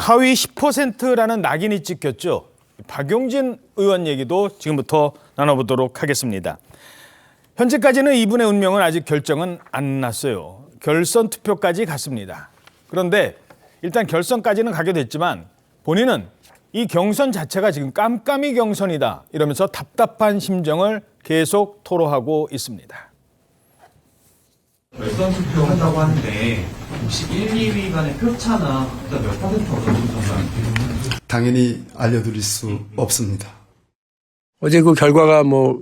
하위 10%라는 낙인이 찍혔죠. 박용진 의원 얘기도 지금부터 나눠보도록 하겠습니다. 현재까지는 이분의 운명은 아직 결정은 안 났어요. 결선 투표까지 갔습니다. 그런데 일단 결선까지는 가게 됐지만 본인은 이 경선 자체가 지금 깜깜이 경선이다 이러면서 답답한 심정을 계속 토로하고 있습니다. 결선 투표한다고 하는데 혹시 1, 2위 간의 표차나 몇 퍼센트 어느 정도 정도인지 당연히 알려드릴 수 없습니다. 어제 그 결과가 뭐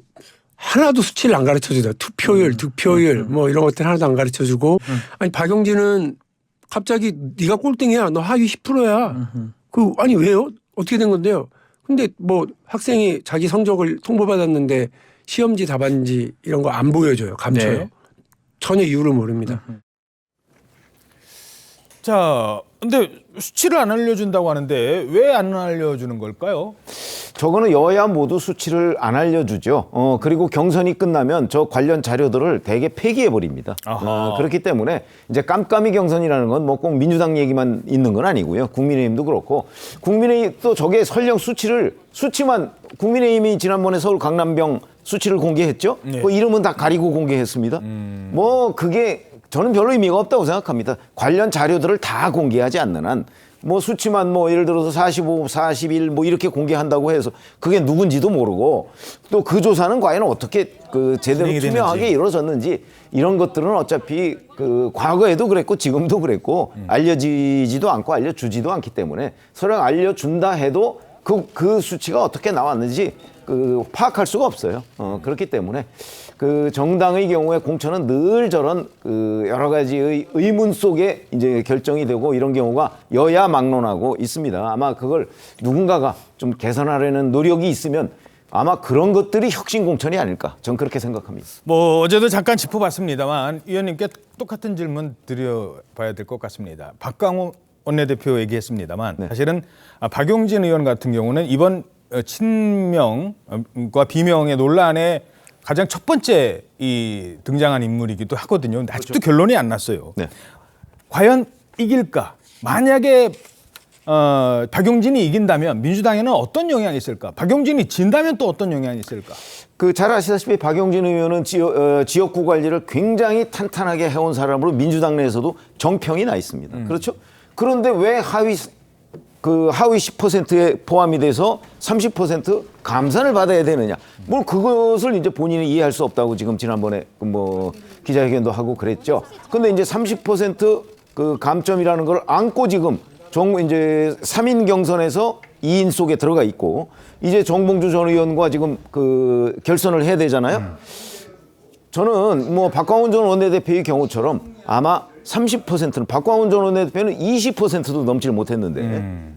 하나도 수치를 안 가르쳐주더라. 투표율, 득표율 뭐 이런 것들 하나도 안 가르쳐주고 아니 박용진은 갑자기 네가 꼴등이야. 너 하위 10%야. 아니 왜요? 어떻게 된 건데요? 근데 뭐 학생이 자기 성적을 통보받았는데 시험지 답안지 이런 거 안 보여줘요. 감춰요. 네. 전혀 이유를 모릅니다. 자, 근데 수치를 안 알려준다고 하는데 왜 안 알려주는 걸까요? 저거는 여야 모두 수치를 안 알려주죠. 그리고 경선이 끝나면 저 관련 자료들을 대개 폐기해버립니다. 그렇기 때문에 이제 깜깜이 경선이라는 건 뭐 꼭 민주당 얘기만 있는 건 아니고요. 국민의힘도 그렇고 국민의힘 또 저게 설령 수치만 국민의힘이 지난번에 서울 강남병 수치를 공개했죠. 네. 그 이름은 다 가리고 공개했습니다. 뭐 그게 저는 별로 의미가 없다고 생각합니다. 관련 자료들을 다 공개하지 않는 한 뭐 수치만 뭐 예를 들어서 45, 41 뭐 이렇게 공개한다고 해서 그게 누군지도 모르고 또 그 조사는 과연 어떻게 그 제대로 투명하게 이루어졌는지 이런 것들은 어차피 그 과거에도 그랬고 지금도 그랬고 알려지지도 않고 알려주지도 않기 때문에 설령 알려준다 해도 그 수치가 어떻게 나왔는지 파악할 수가 없어요. 그렇기 때문에 그 정당의 경우에 공천은 늘 저런 여러 가지의 의문 속에 이제 결정이 되고 이런 경우가 여야 막론하고 있습니다. 아마 그걸 누군가가 좀 개선하려는 노력이 있으면 아마 그런 것들이 혁신 공천이 아닐까. 전 그렇게 생각합니다. 뭐 어제도 잠깐 짚어봤습니다만 의원님께 똑같은 질문 드려봐야 될 것 같습니다. 박광호 원내대표 얘기했습니다만 네. 사실은 박용진 의원 같은 경우는 이번 친명과 비명의 논란에 가장 첫 번째 이 등장한 인물이기도 하거든요. 근데 아직도 결론이 안 났어요. 네. 과연 이길까? 만약에 박용진이 이긴다면 민주당에는 어떤 영향이 있을까? 박용진이 진다면 또 어떤 영향이 있을까? 잘 아시다시피 박용진 의원은 지역구 관리를 굉장히 탄탄하게 해온 사람으로 민주당 내에서도 정평이 나 있습니다. 그렇죠? 그런데 왜 하위 10%에 포함이 돼서 30% 감산을 받아야 되느냐. 뭐 그것을 이제 본인이 이해할 수 없다고 지금 지난번에 뭐 기자회견도 하고 그랬죠. 근데 이제 30% 그 감점이라는 걸 안고 지금 이제 3인 경선에서 2인 속에 들어가 있고 이제 정봉주 전 의원과 지금 그 결선을 해야 되잖아요. 저는 뭐 박광훈 전 원내대표의 경우처럼 아마 30%는 박광훈 전 원내대표는 20%도 넘지를 못했는데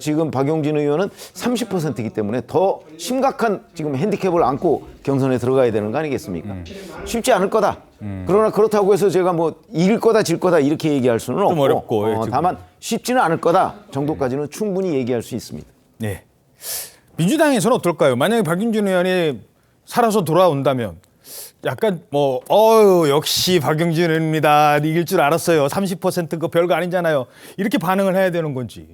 지금 박용진 의원은 30%이기 때문에 더 심각한 지금 핸디캡을 안고 경선에 들어가야 되는 거 아니겠습니까? 쉽지 않을 거다. 그러나 그렇다고 해서 제가 뭐 이길 거다 질 거다 이렇게 얘기할 수는 없고 어렵고, 다만 쉽지는 않을 거다 정도까지는 충분히 얘기할 수 있습니다. 네. 민주당에서는 어떨까요? 만약에 박용진 의원이 살아서 돌아온다면 약간 역시 박용진 의원입니다. 이길 줄 알았어요. 30% 그거 별거 아니잖아요. 이렇게 반응을 해야 되는 건지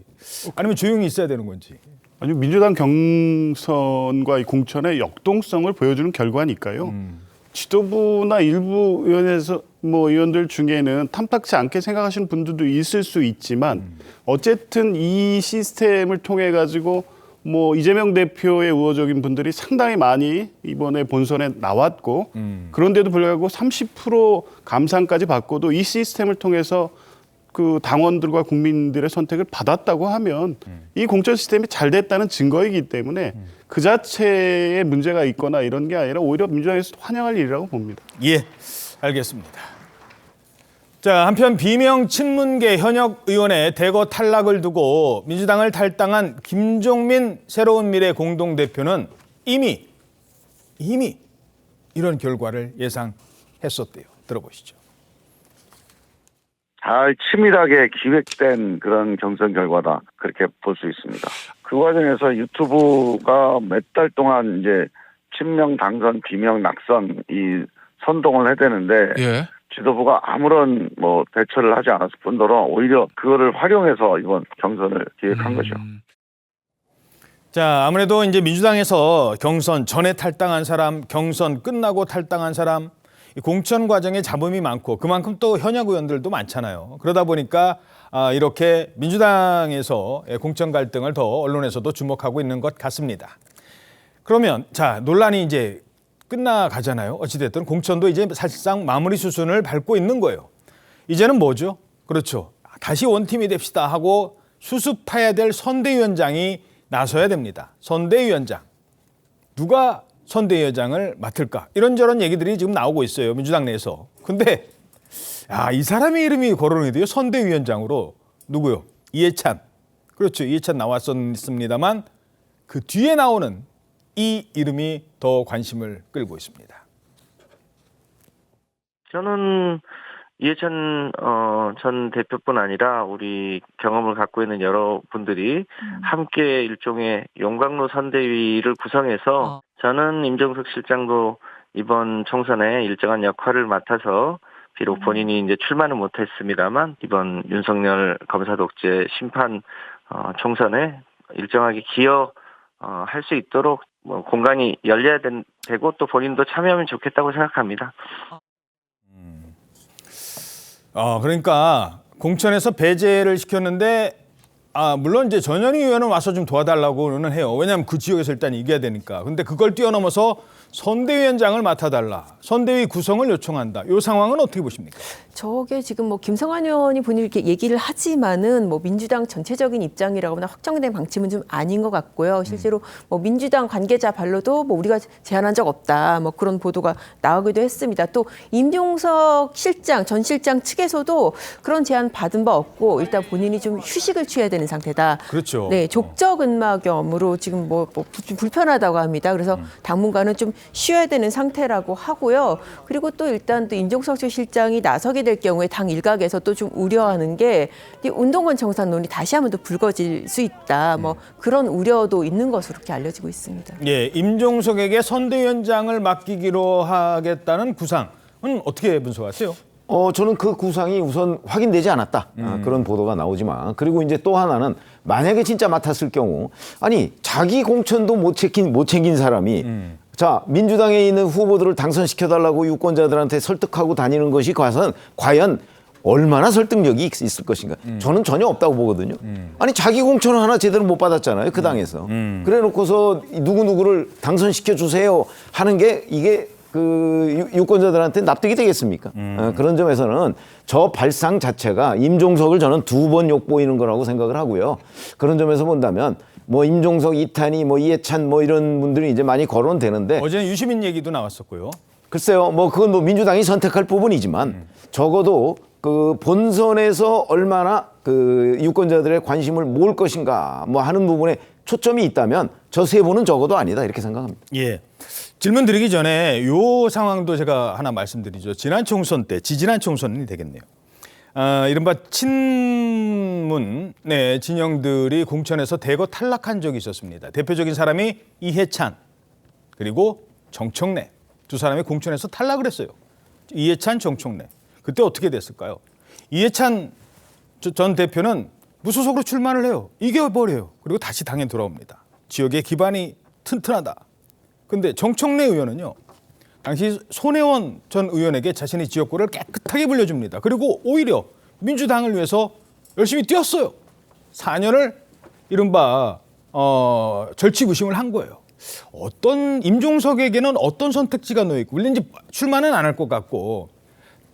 아니면 조용히 있어야 되는 건지. 아니 민주당 경선과 이 공천의 역동성을 보여주는 결과니까요. 지도부나 일부 의원들 중에는 탐탁치 않게 생각하시는 분들도 있을 수 있지만 어쨌든 이 시스템을 통해 가지고 뭐 이재명 대표의 우호적인 분들이 상당히 많이 이번에 본선에 나왔고 그런데도 불구하고 30% 감산까지 받고도 이 시스템을 통해서 그 당원들과 국민들의 선택을 받았다고 하면 이 공천 시스템이 잘 됐다는 증거이기 때문에 그 자체에 문제가 있거나 이런 게 아니라 오히려 민주당에서 환영할 일이라고 봅니다. 예, 알겠습니다. 자, 한편 비명 친문계 현역 의원의 대거 탈락을 두고 민주당을 탈당한 김종민 새로운 미래 공동대표는 이미 이런 결과를 예상했었대요. 들어보시죠. 잘 치밀하게 기획된 그런 경선 결과다. 그렇게 볼 수 있습니다. 그 과정에서 유튜브가 몇 달 동안 이제 친명 당선, 비명 낙선 이 선동을 해대는데 지도부가 아무런 뭐 대처를 하지 않았을 뿐더러 오히려 그거를 활용해서 이번 경선을 기획한 거죠. 자, 아무래도 이제 민주당에서 경선 전에 탈당한 사람, 경선 끝나고 탈당한 사람, 이 공천 과정에 잡음이 많고 그만큼 또 현역 의원들도 많잖아요. 그러다 보니까 이렇게 민주당에서 공천 갈등을 더 언론에서도 주목하고 있는 것 같습니다. 그러면 자, 논란이 이제 끝나가잖아요. 어찌됐든 공천도 이제 사실상 마무리 수순을 밟고 있는 거예요. 이제는 뭐죠? 그렇죠. 다시 원팀이 됩시다 하고 수습해야 될 선대위원장이 나서야 됩니다. 선대위원장. 누가 선대위원장을 맡을까? 이런저런 얘기들이 지금 나오고 있어요. 민주당 내에서. 근데 이 사람의 이름이 거론이 돼요. 선대위원장으로. 누구요? 이해찬. 그렇죠. 이해찬 나왔었습니다만 그 뒤에 나오는 이 이름이 더 관심을 끌고 있습니다. 저는 이해찬 전 대표뿐 아니라 우리 경험을 갖고 있는 여러분들이 함께 일종의 용광로 선대위를 구성해서 저는 임종석 실장도 이번 총선에 일정한 역할을 맡아서 비록 본인이 이제 출마는 못했습니다만 이번 윤석열 검사 독재 심판 총선에 일정하게 기여할 수 있도록 뭐 공간이 열려야 되고 또 본인도 참여하면 좋겠다고 생각합니다. 그러니까 공천에서 배제를 시켰는데 물론 이제 전현희 의원은 와서 좀 도와달라고는 해요. 왜냐하면 그 지역에서 일단 이겨야 되니까. 근데 그걸 뛰어넘어서 선대위원장을 맡아달라. 선대위 구성을 요청한다. 이 상황은 어떻게 보십니까? 저게 지금 뭐 김성환 의원이 본인이 이렇게 얘기를 하지만은 뭐 민주당 전체적인 입장이라거나 확정된 방침은 좀 아닌 것 같고요. 실제로 뭐 민주당 관계자 발로도 뭐 우리가 제안한 적 없다. 뭐 그런 보도가 나오기도 했습니다. 또 임종석 실장, 전 실장 측에서도 그런 제안 받은 바 없고 일단 본인이 좀 휴식을 취해야 되는 상태다. 그렇죠. 네, 족저근막염으로 지금 뭐 불편하다고 합니다. 그래서 당분간은 좀 쉬어야 되는 상태라고 하고요. 그리고 또 일단 또 임종석 실장이 나서게 될 경우에 당 일각에서 또 좀 우려하는 게 운동권 청산론이 다시 한번 또 불거질 수 있다. 뭐 그런 우려도 있는 것으로 그렇게 알려지고 있습니다. 예, 임종석에게 선대위원장을 맡기기로 하겠다는 구상은 어떻게 분석하세요? 저는 그 구상이 우선 확인되지 않았다. 그런 보도가 나오지만 그리고 이제 또 하나는 만약에 진짜 맡았을 경우 아니 자기 공천도 못 챙긴 사람이 자 민주당에 있는 후보들을 당선시켜달라고 유권자들한테 설득하고 다니는 것이 과연 얼마나 설득력이 있을 것인가. 저는 전혀 없다고 보거든요. 아니 자기 공천을 하나 제대로 못 받았잖아요. 그 당에서. 그래 놓고서 누구누구를 당선시켜 주세요 하는 게 이게 그 유권자들한테 납득이 되겠습니까? 그런 점에서는 저 발상 자체가 임종석을 저는 2번 욕보이는 거라고 생각을 하고요. 그런 점에서 본다면 뭐 임종석, 이탄희, 뭐 이해찬 뭐 이런 분들이 이제 많이 거론되는데 어제는 유시민 얘기도 나왔었고요. 글쎄요, 뭐 그건 뭐 민주당이 선택할 부분이지만 적어도 그 본선에서 얼마나 그 유권자들의 관심을 모을 것인가 뭐 하는 부분에 초점이 있다면 저 세 분은 적어도 아니다 이렇게 생각합니다. 예. 질문 드리기 전에 요 상황도 제가 하나 말씀드리죠. 지난 총선 때, 지지난 총선이 되겠네요. 이른바 친문 진영들이 공천에서 대거 탈락한 적이 있었습니다. 대표적인 사람이 이해찬 그리고 정청래 두 사람이 공천에서 탈락을 했어요. 이해찬, 정청래. 그때 어떻게 됐을까요? 이해찬 전 대표는 무소속으로 출마를 해요. 이겨버려요. 그리고 다시 당에 돌아옵니다. 지역의 기반이 튼튼하다. 근데 정청래 의원은요. 당시 손혜원 전 의원에게 자신의 지역구를 깨끗하게 불려줍니다. 그리고 오히려 민주당을 위해서 열심히 뛰었어요. 4년을 이른바 절치부심을 한 거예요. 임종석에게는 어떤 선택지가 놓여있고 물론 이제 출마는 안 할 것 같고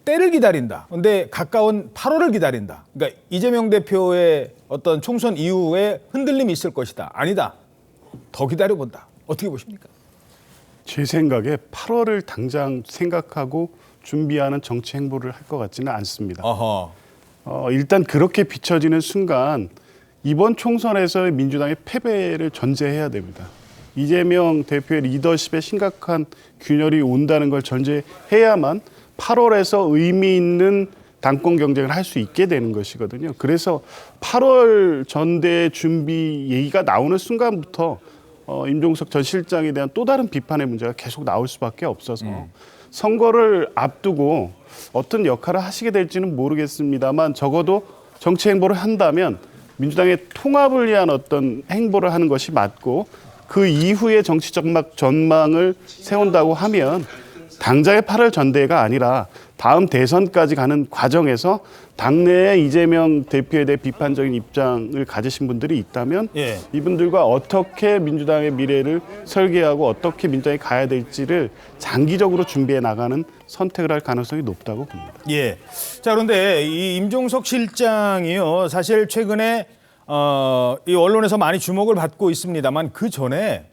때를 기다린다. 근데 가까운 8월을 기다린다. 그러니까 이재명 대표의 어떤 총선 이후에 흔들림이 있을 것이다. 아니다. 더 기다려본다. 어떻게 보십니까? 제 생각에 8월을 당장 생각하고 준비하는 정치 행보를 할 것 같지는 않습니다. 일단 그렇게 비춰지는 순간 이번 총선에서의 민주당의 패배를 전제해야 됩니다. 이재명 대표의 리더십에 심각한 균열이 온다는 걸 전제해야만 8월에서 의미 있는 당권 경쟁을 할 수 있게 되는 것이거든요. 그래서 8월 전대 준비 얘기가 나오는 순간부터 임종석 전 실장에 대한 또 다른 비판의 문제가 계속 나올 수밖에 없어서 선거를 앞두고 어떤 역할을 하시게 될지는 모르겠습니다만 적어도 정치 행보를 한다면 민주당의 통합을 위한 어떤 행보를 하는 것이 맞고 그 이후에 정치적 전망을 세운다고 하면 당장의 8월 전대가 아니라 다음 대선까지 가는 과정에서 당내에 이재명 대표에 대해 비판적인 입장을 가지신 분들이 있다면 예. 이분들과 어떻게 민주당의 미래를 설계하고 어떻게 민주당이 가야 될지를 장기적으로 준비해 나가는 선택을 할 가능성이 높다고 봅니다. 예. 자, 그런데 이 임종석 실장이요. 사실 최근에 이 언론에서 많이 주목을 받고 있습니다만 그 전에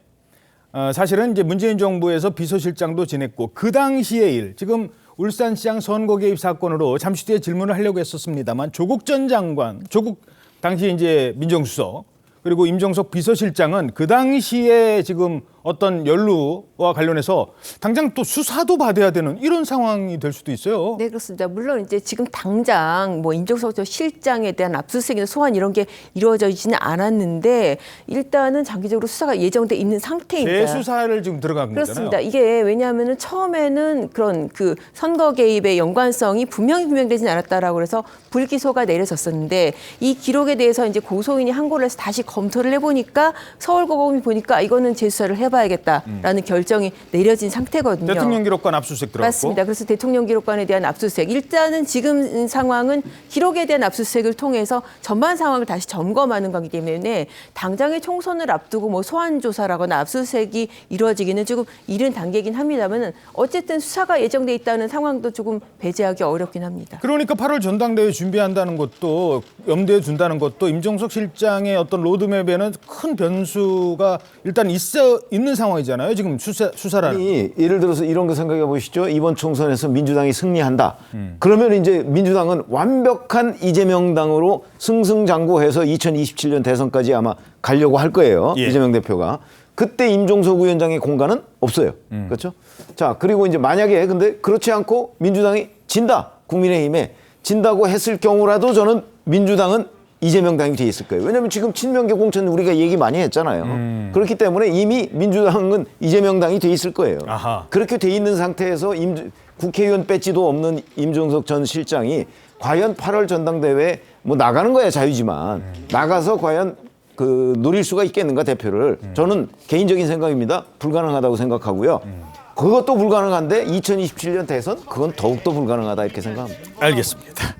사실은 이제 문재인 정부에서 비서실장도 지냈고 그 당시의 일, 지금 울산시장 선거 개입 사건으로 잠시 뒤에 질문을 하려고 했었습니다만 조국 전 장관, 조국 당시 이제 민정수석 그리고 임종석 비서실장은 그 당시에 지금 어떤 연루와 관련해서 당장 또 수사도 받아야 되는 이런 상황이 될 수도 있어요. 네, 그렇습니다. 물론 이제 지금 당장 뭐 임종석 저 실장에 대한 압수수색이나 소환 이런 게 이루어지지는 않았는데 일단은 장기적으로 수사가 예정돼 있는 상태입니다. 재수사를 지금 들어간 거잖아요. 그렇습니다. 이게 왜냐하면은 처음에는 그런 그 선거 개입의 연관성이 분명히 규명되지는 않았다라고 그래서 불기소가 내려졌었는데 이 기록에 대해서 이제 고소인이 항고를 해서 다시 검토를 해보니까 서울고검이 보니까 이거는 재수사를 해봐야겠다라는 결정이 내려진 상태거든요. 대통령 기록관 압수수색 들어갔고. 맞습니다. 그래서 대통령 기록관에 대한 압수수색. 일단은 지금 상황은 기록에 대한 압수수색을 통해서 전반 상황을 다시 점검하는 거기 때문에 당장의 총선을 앞두고 뭐 소환 조사라거나 압수수색이 이루어지기는 조금 이른 단계이긴 합니다만은 어쨌든 수사가 예정돼 있다는 상황도 조금 배제하기 어렵긴 합니다. 그러니까 8월 전당대회 준비한다는 것도 염두에 둔다는 것도 임종석 실장의 어떤 로드맵에는 큰 변수가 일단 있는 상황이잖아요. 지금 수사라는. 아니, 예를 들어서 이런 거 생각해 보시죠. 이번 총선에서 민주당이 승리한다. 그러면 이제 민주당은 완벽한 이재명 당으로 승승장구해서 2027년 대선까지 아마 가려고 할 거예요. 예. 이재명 대표가. 그때 임종석 위원장의 공간은 없어요. 그렇죠? 자, 그리고 이제 만약에 근데 그렇지 않고 민주당이 진다. 국민의힘에 진다고 했을 경우라도 저는 민주당은 이재명 당이 돼 있을 거예요. 왜냐하면 지금 친명계 공천 우리가 얘기 많이 했잖아요. 그렇기 때문에 이미 민주당은 이재명 당이 돼 있을 거예요. 아하. 그렇게 돼 있는 상태에서 국회의원 배지도 없는 임종석 전 실장이 과연 8월 전당대회에 뭐 나가는 거야 자유지만 나가서 과연 그 노릴 수가 있겠는가 대표를 저는 개인적인 생각입니다. 불가능하다고 생각하고요. 그것도 불가능한데 2027년 대선 그건 더욱더 불가능하다 이렇게 생각합니다. 알겠습니다.